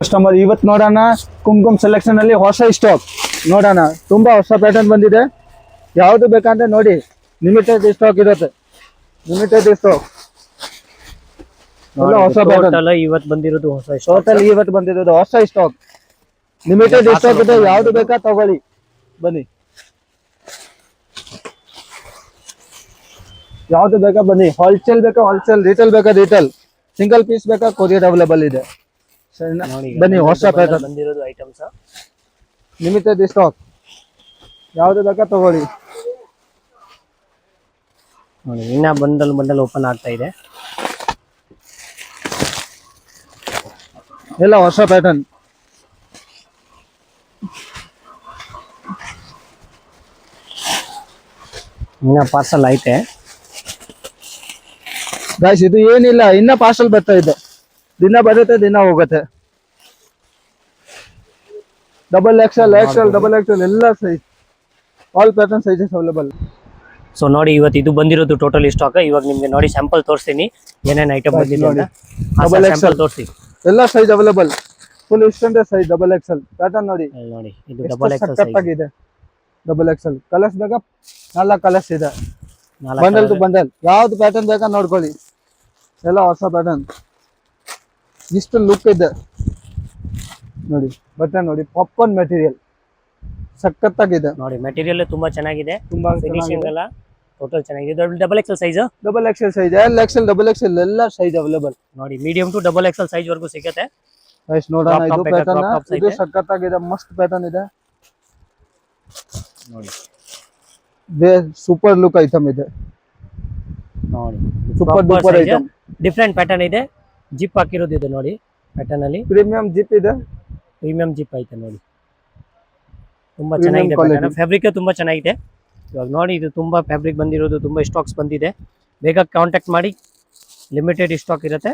Customer ಇವತ್ತು ನೋಡೋಣ Kumkum selection ಅಲ್ಲಿ ಹೊಸ ಸ್ಟಾಕ್ ನೋಡೋಣ. ತುಂಬಾ ಹೊಸ ಪ್ಯಾಟರ್ನ್ ಬಂದಿದೆ. ಯಾವ್ದು ಬೇಕಂದ್ರೆ ನೋಡಿ, ಲಿಮಿಟೆಡ್ ಸ್ಟಾಕ್ ಇರುತ್ತೆ. ಲಿಮಿಟೆಡ್ ಸ್ಟಾಕ್ ಹೊಸ ಪ್ಯಾಟರ್ನ್ ಇವತ್ತು ಬಂದಿರೋದು ಹೊಸ ಟೋಟಲ್ ಇವತ್ತು ಬಂದಿರೋದು ಹೊಸ ಸ್ಟಾಕ್. ಲಿಮಿಟೆಡ್ ಸ್ಟಾಕ್ ಇದೆ. ಯಾವ್ದು ಬೇಕಾ ತಗೊಳ್ಳಿ, ಬನ್ನಿ. ಯಾವ್ದು ಬೇಕಾ ಬನ್ನಿ. ಹೋಲ್ಸೇಲ್ ಬೇಕಾ ಹೋಲ್ಸೇಲ್, ರಿಟೇಲ್ ಬೇಕಾ ರಿಟೇಲ್, ಸಿಂಗಲ್ ಪೀಸ್ ಬೇಕಾ ಕೊರಿಯರ್ ಅವೈಲೇಬಲ್ ಇದೆ. ಬನ್ನಿ, ಹೊಸ ಪ್ಯಾಟರ್ನ್ ಬಂದಿರೋದು ಐಟಮ್ಸ್ ಲಿಮಿಟೆಡ್ ಸ್ಟಾಕ್. ಯಾವ್ದು ಬೇಕಾ ತಗೊಳ್ಳಿ. ನೋಡಿ, ಇನ್ನ ಬಂಡಲ್ ಓಪನ್ ಆಗ್ತಾ ಇದೆ. ಎಲ್ಲ ಹೊಸ ಪ್ಯಾಟರ್ನ್. ಇನ್ನ ಪಾರ್ಸಲ್ ಐತೆ ಗಾಯ್ಸ್. ಇದು ಏನಿಲ್ಲ, ಇನ್ನ ಪಾರ್ಸಲ್ ಬರ್ತಾ ಇದೆ. ದಿನ ಬರುತ್ತೆ, ದಿನ ಹೋಗುತ್ತೆ. Double XL, XL, double XL ಎಲ್ಲ size, all pattern sizes available. So ನೋಡಿ, ಇವತ್ತು ಇದು ಬಂದಿರೋದು ಟೋಟಲ್ ಸ್ಟಾಕ್. ಇವಾಗ ನಿಮ್ಗೆ ನೋಡಿ ಸ್ಯಾಂಪಲ್ ತೋರಿಸ್ತೀನಿ ಏನೇನ್ ಐಟಮ್ ಬಂದಿದೆ ಅಂತ. ಡಬಲ್ ಎಕ್ಸೆಲ್ ತೋರಿಸಿ. ಎಲ್ಲ size available. Full standard size double Excel pattern ನೋಡಿ. ನೋಡಿ, ಇದು double XL size. Double Excel colours ಬೇಕಾ? 4 ಕಲರ್ಸ್ ಇದೆ. ಬಂಡಲ್ ಟು ಬಂಡಲ್ ಯಾವ್ದು ಪ್ಯಾಟರ್ನ್ ಬೇಕಾ ನೋಡ್ಕೊಳ್ಳಿ. ಎಲ್ಲ ಹೊಸ ಪ್ಯಾಟರ್ನ್. ಇಷ್ಟು ಲುಕ್ ಇದೆ ನೋಡಿ. ಬಟನ್ ನೋಡಿ, ಪಾಪ್ಕಾರ್ನ್ ಮೆಟೀರಿಯಲ್ ಸಖತ್ತಾಗಿದೆ ನೋಡಿ. ಮೆಟೀರಿಯಲ್ ತುಂಬಾ ಚೆನ್ನಾಗಿದೆ, ತುಂಬಾ ಫಿನಿಶಿಂಗ್ ಎಲ್ಲ ಟೋಟಲ್ ಚೆನ್ನಾಗಿದೆ. Double XL size, double XL size, L XL, double XL ಎಲ್ಲ ಸೈಜ್ ಅವೈಲೇಬಲ್. ನೋಡಿ, medium to double XL size ವರ್ಗೂ ಸಿಗುತ್ತೆ. ಗೈಸ್ ನೋಡೋಣ, ಇದು ಪ್ಯಾಟರ್ನ್ ಇದು ಸಖತ್ತಾಗಿದೆ, ಮಸ್ತ್ ಪ್ಯಾಟರ್ನ್ ಇದೆ ನೋಡಿ. ಸೂಪರ್ ಲುಕ್ ಐಟಮ್ ಇದೆ ನೋಡಿ, super duper item. Different pattern ಇದೆ. ಜಿಪ್ ಹಾಕಿರೋದು ಇದೆ ನೋಡಿ. ಪ್ಯಾಟರ್ನ್ ಅಲ್ಲಿ ಪ್ರೀಮಿಯಂ ಜಿಪ್ ಇದೆ. ಪ್ರೀಮಿಯಂ ಜಿಪ್ ಐತೆ ನೋಡಿ. ತುಂಬಾ ಚೆನ್ನಾಗಿದೆ. ಫ್ಯಾಬ್ರಿಕ್ ತುಂಬಾ ಚೆನ್ನಾಗಿದೆ. ಇವಾಗ ನೋಡಿ, ಇದು ತುಂಬಾ ಫ್ಯಾಬ್ರಿಕ್ ಬಂದಿರೋದು, ತುಂಬಾ ಸ್ಟಾಕ್ಸ್ ಬಂದಿದೆ. ಬೇಗ ಕಾಂಟ್ಯಾಕ್ಟ್ ಮಾಡಿ, ಲಿಮಿಟೆಡ್ ಸ್ಟಾಕ್ ಇರುತ್ತೆ.